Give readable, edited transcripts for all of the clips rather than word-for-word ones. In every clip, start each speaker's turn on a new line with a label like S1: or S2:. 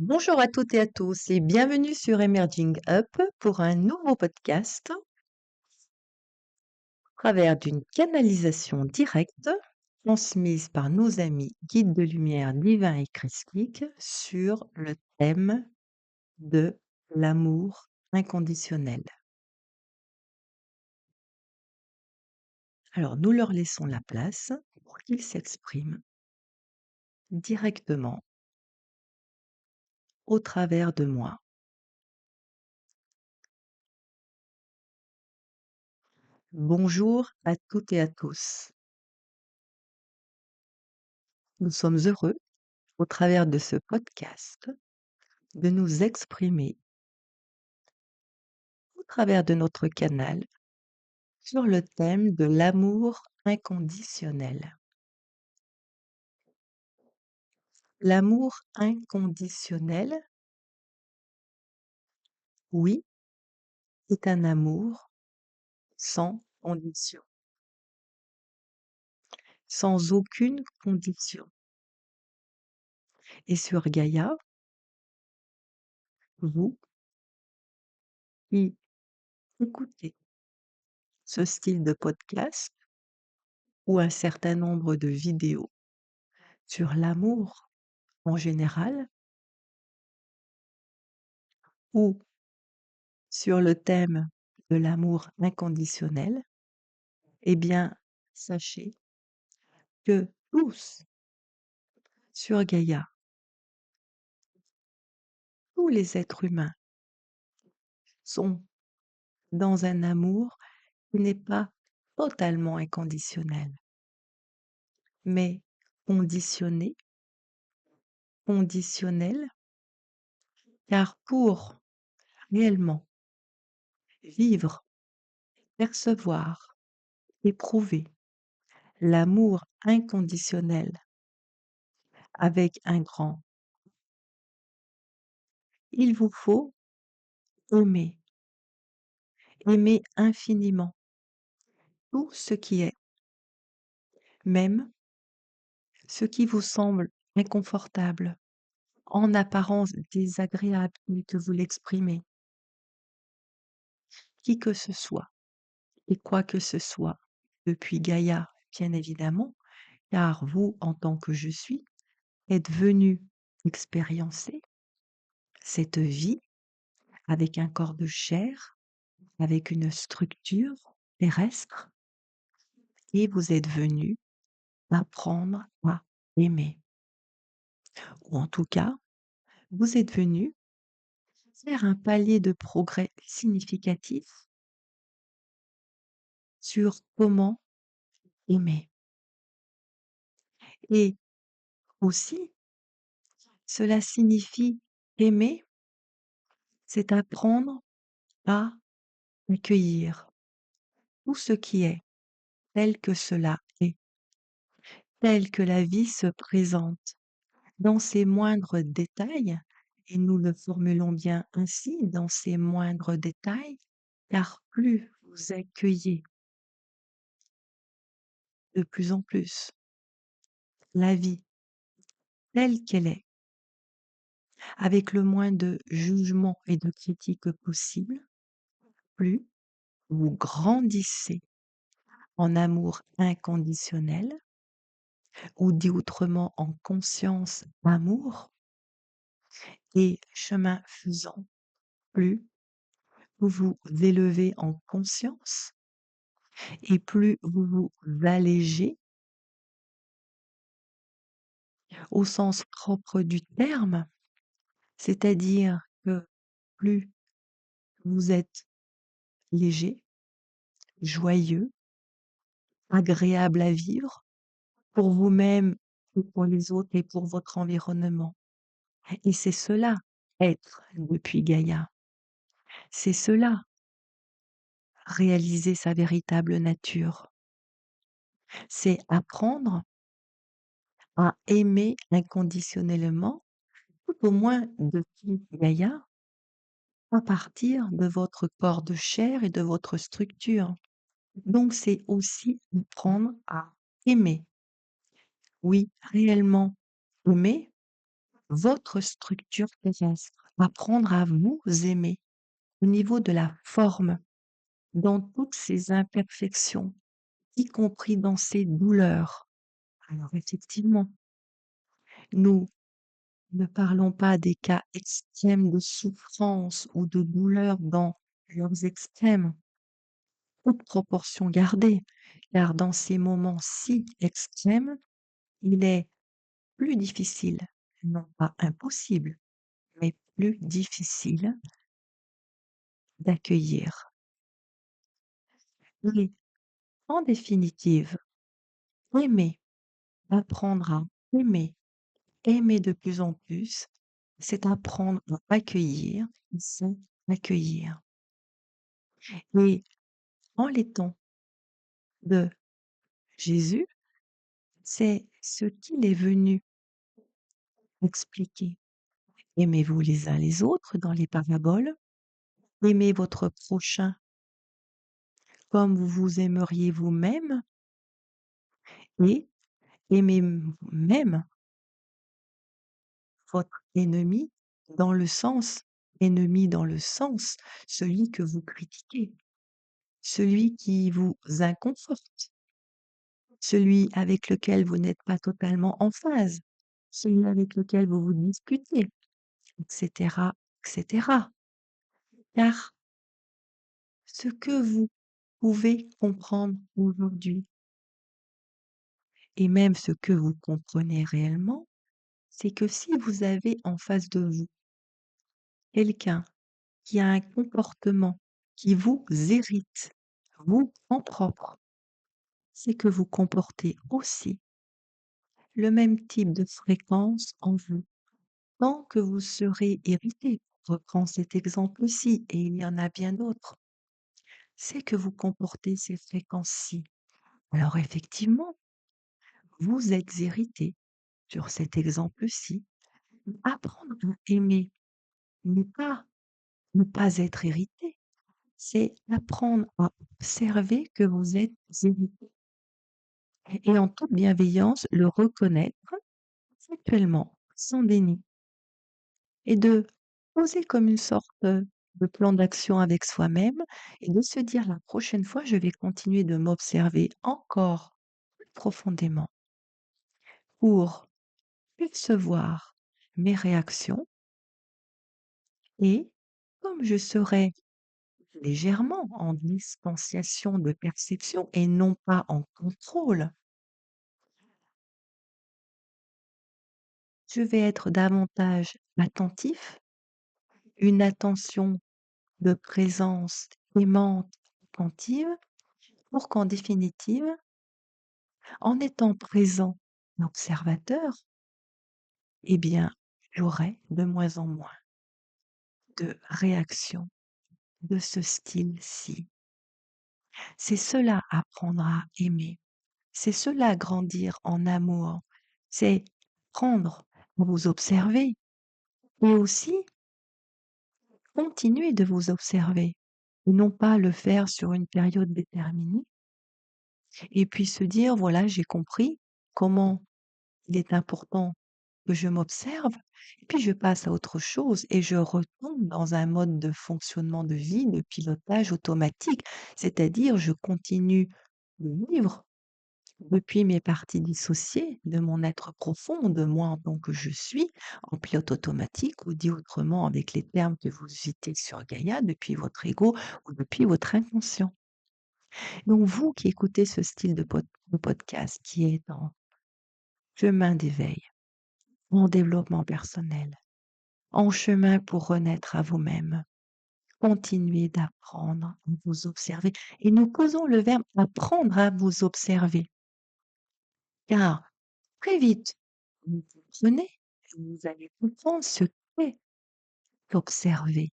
S1: Bonjour à toutes et à tous et bienvenue sur Emerging Up pour un nouveau podcast à travers d'une canalisation directe transmise par nos amis guides de lumière divin et christique sur le thème de l'amour inconditionnel. Alors nous leur laissons la place pour qu'ils s'expriment directement au travers de moi. Bonjour à toutes et à tous. Nous sommes heureux, au travers de ce podcast, de nous exprimer au travers de notre canal sur le thème de l'amour inconditionnel. L'amour inconditionnel, oui, est un amour sans condition, sans aucune condition. Et sur Gaïa, vous qui écoutez ce style de podcast ou un certain nombre de vidéos sur l'amour en général ou sur le thème de l'amour inconditionnel, eh bien, sachez que tous sur Gaïa, tous les êtres humains sont dans un amour qui n'est pas totalement inconditionnel, mais conditionné, conditionnel, car pour réellement vivre, percevoir, éprouver l'amour inconditionnel avec un grand, il vous faut aimer, aimer infiniment tout ce qui est, même ce qui vous semble inconfortable, en apparence désagréable, tel que vous l'exprimez, qui que ce soit et quoi que ce soit, depuis Gaïa, bien évidemment, car vous, en tant que je suis, êtes venu expériencer cette vie avec un corps de chair, avec une structure terrestre, et vous êtes venu apprendre à aimer. Ou en tout cas, vous êtes venu faire un palier de progrès significatif sur comment aimer. Et aussi, cela signifie aimer, c'est apprendre à accueillir tout ce qui est tel que cela est, tel que la vie se présente dans ses moindres détails, et nous le formulons bien ainsi, dans ses moindres détails, car plus vous accueillez de plus en plus la vie telle qu'elle est, avec le moins de jugement et de critique possible, plus vous grandissez en amour inconditionnel, ou dit autrement en conscience amour, et chemin faisant, plus vous vous élevez en conscience et plus vous vous allégez au sens propre du terme, c'est-à-dire que plus vous êtes léger, joyeux, agréable à vivre pour vous-même et pour les autres et pour votre environnement. Et c'est cela, être depuis Gaïa. C'est cela, réaliser sa véritable nature. C'est apprendre à aimer inconditionnellement, tout au moins depuis Gaïa, à partir de votre corps de chair et de votre structure. Donc c'est aussi apprendre à aimer. Oui, réellement aimer, votre structure terrestre, apprendre à vous aimer au niveau de la forme, dans toutes ses imperfections, y compris dans ses douleurs. Alors effectivement, nous ne parlons pas des cas extrêmes de souffrance ou de douleur dans leurs extrêmes, toute proportion gardée, car dans ces moments si extrêmes, il est plus difficile, non pas impossible, mais plus difficile d'accueillir. Et en définitive, aimer, apprendre à aimer, aimer de plus en plus, c'est apprendre à accueillir, c'est accueillir. Et en les temps de Jésus, c'est ce qu'il est venu expliquer. Aimez-vous les uns les autres dans les paraboles, aimez votre prochain comme vous vous aimeriez vous-même et aimez même votre ennemi ennemi dans le sens, celui que vous critiquez, celui qui vous inconforte, celui avec lequel vous n'êtes pas totalement en phase, celui avec lequel vous vous disputez, etc., etc. Car ce que vous pouvez comprendre aujourd'hui, et même ce que vous comprenez réellement, c'est que si vous avez en face de vous quelqu'un qui a un comportement qui vous irrite, vous en propre, c'est que vous comportez aussi le même type de fréquence en vous. Tant que vous serez irrité, reprends cet exemple-ci, et il y en a bien d'autres, c'est que vous comportez ces fréquences-ci. Alors effectivement, vous êtes irrité sur cet exemple-ci. Apprendre à aimer, ne pas être irrité, c'est apprendre à observer que vous êtes irrité et en toute bienveillance le reconnaître factuellement, sans déni, et de poser comme une sorte de plan d'action avec soi-même et de se dire: «La prochaine fois, je vais continuer de m'observer encore plus profondément pour percevoir mes réactions et comme je serai légèrement en distanciation de perception et non pas en contrôle, je vais être davantage attentif, une attention de présence aimante, attentive, pour qu'en définitive, en étant présent, observateur, eh bien, j'aurai de moins en moins de réactions de ce style-ci. C'est cela apprendre à aimer, c'est cela grandir en amour, c'est prendre à vous observer et aussi continuer de vous observer et non pas le faire sur une période déterminée et puis se dire: «Voilà, j'ai compris comment il est important que je m'observe et puis je passe à autre chose et je retombe dans un mode de fonctionnement de vie, de pilotage automatique». C'est-à-dire je continue de vivre depuis mes parties dissociées de mon être profond, de moi en tant que je suis, en pilote automatique ou dit autrement avec les termes que vous citez sur Gaïa, depuis votre ego ou depuis votre inconscient. Donc vous qui écoutez ce style de podcast qui est en chemin d'éveil, en développement personnel, en chemin pour renaître à vous-même, continuez d'apprendre à vous observer. Et nous posons le verbe apprendre à vous observer, car très vite, vous comprenez, vous allez comprendre ce qu'est observer.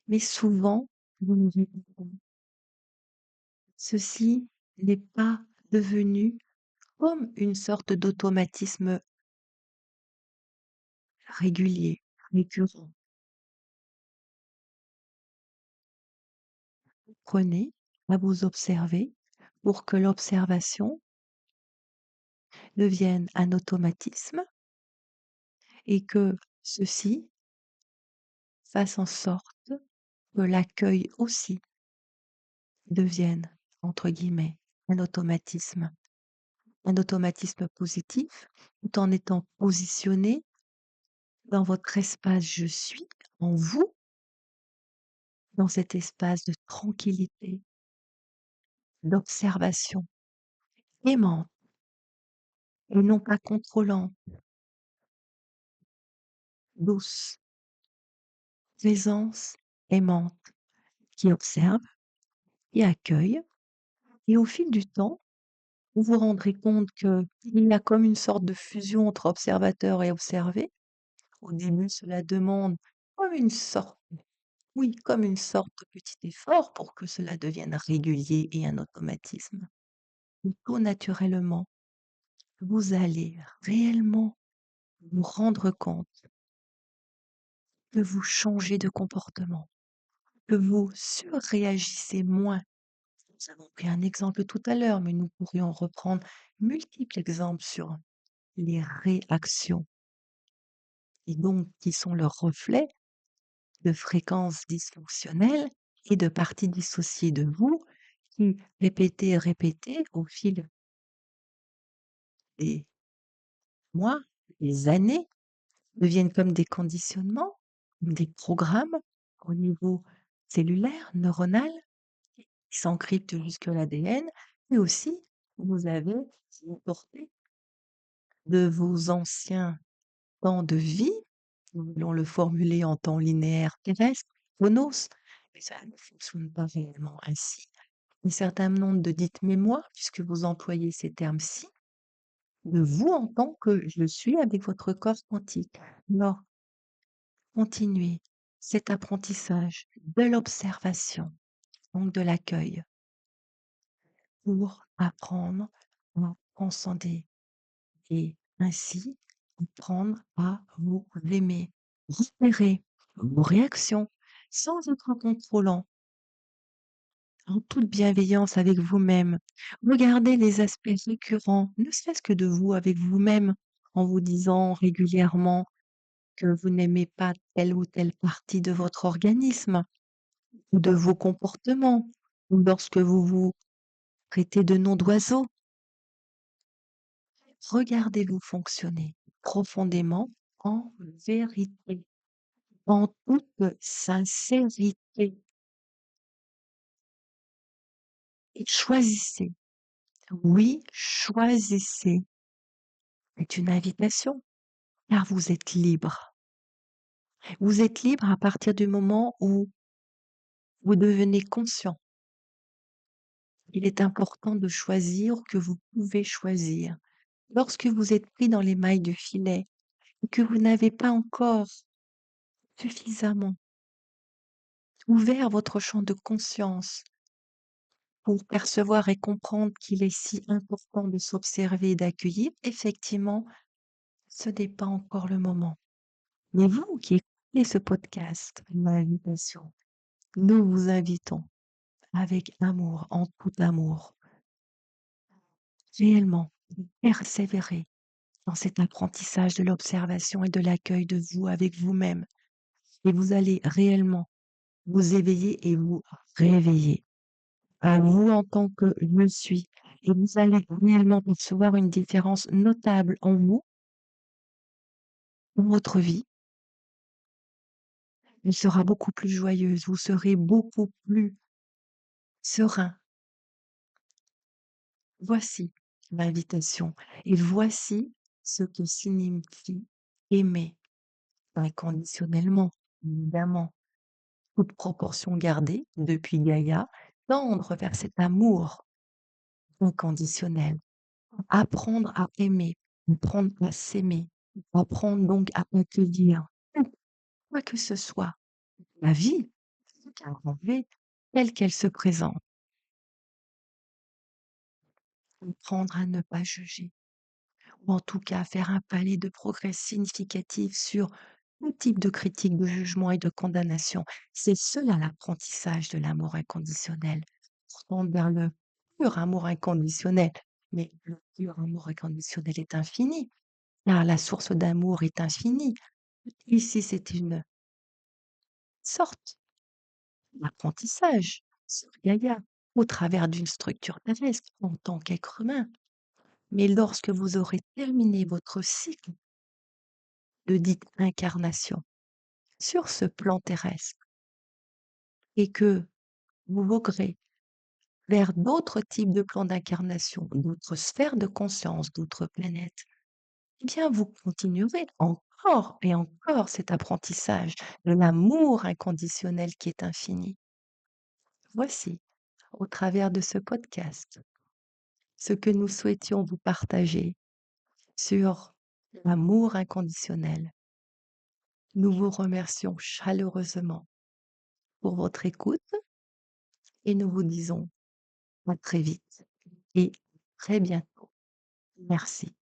S1: Mais souvent, vous ne répondez pas. Ceci n'est pas devenu comme une sorte d'automatisme régulier, récurrent. Apprenez à vous observer pour que l'observation devienne un automatisme et que ceci fasse en sorte que l'accueil aussi devienne, entre guillemets, un automatisme. Un automatisme positif, tout en étant positionné dans votre espace "je suis", en vous, dans cet espace de tranquillité, d'observation aimante et non pas contrôlante, douce, présence aimante, qui observe, qui accueille et au fil du temps, vous vous rendrez compte qu'il y a comme une sorte de fusion entre observateur et observé. Au début, cela demande comme une sorte oui, comme une sorte de petit effort pour que cela devienne régulier et un automatisme. Et tout naturellement, vous allez réellement vous rendre compte que vous changez de comportement, que vous surréagissez moins. Nous avons pris un exemple tout à l'heure, mais nous pourrions reprendre multiples exemples sur les réactions et donc qui sont le reflet de fréquences dysfonctionnelles et de parties dissociées de vous qui, répétées et répétées au fil des mois, des années, deviennent comme des conditionnements, des programmes au niveau cellulaire, neuronal, qui s'encryptent jusque l'ADN, et aussi vous avez une portée de vos anciens temps de vie, nous allons le formuler en temps linéaire terrestre, chronos, mais ça ne fonctionne pas réellement ainsi. Un certain nombre de dites mémoires, puisque vous employez ces termes-ci, de vous en tant que je suis avec votre corps quantique. Alors, continuez cet apprentissage de l'observation, donc de l'accueil, pour apprendre à transcender et ainsi apprendre à vous aimer, repérer vos réactions sans être contrôlant, en toute bienveillance avec vous-même. Regardez les aspects récurrents, ne serait-ce que de vous avec vous-même, en vous disant régulièrement que vous n'aimez pas telle ou telle partie de votre organisme ou de vos comportements, ou lorsque vous vous traitez de noms d'oiseaux. Regardez-vous fonctionner profondément en vérité, en toute sincérité et choisissez. Oui, choisissez. C'est une invitation car vous êtes libre. Vous êtes libre à partir du moment où vous devenez conscient. Il est important de choisir que vous pouvez choisir. Lorsque vous êtes pris dans les mailles du filet et que vous n'avez pas encore suffisamment ouvert votre champ de conscience pour percevoir et comprendre qu'il est si important de s'observer et d'accueillir, effectivement, ce n'est pas encore le moment. Mais vous qui écoutez ce podcast, ma invitation, nous vous invitons avec amour, en tout amour, réellement, persévérer dans cet apprentissage de l'observation et de l'accueil de vous avec vous-même. Et vous allez réellement vous éveiller et vous réveiller à vous en tant que je suis. Et vous allez réellement percevoir une différence notable en vous, dans votre vie. Elle sera beaucoup plus joyeuse, vous serez beaucoup plus serein. Voici l'invitation et voici ce que signifie aimer inconditionnellement, évidemment, toute proportion gardée depuis Gaïa, tendre vers cet amour inconditionnel, apprendre à aimer, apprendre à s'aimer, apprendre donc à accueillir tout, quoi que ce soit, la vie, car en V, telle qu'elle se présente, apprendre à ne pas juger, ou en tout cas faire un palier de progrès significatif sur tout type de critique, de jugement et de condamnation. C'est cela l'apprentissage de l'amour inconditionnel. Tendre vers le pur amour inconditionnel. Mais le pur amour inconditionnel est infini. car la source d'amour est infinie. Ici, c'est une sorte d'apprentissage sur Gaïa, au travers d'une structure terrestre en tant qu'être humain. Mais lorsque vous aurez terminé votre cycle de dite incarnation sur ce plan terrestre et que vous voguerez vers d'autres types de plans d'incarnation, d'autres sphères de conscience, d'autres planètes, eh bien, vous continuerez encore et encore cet apprentissage de l'amour inconditionnel qui est infini. Voici, au travers de ce podcast, ce que nous souhaitions vous partager sur l'amour inconditionnel. Nous vous remercions chaleureusement pour votre écoute et nous vous disons à très vite et très bientôt. Merci.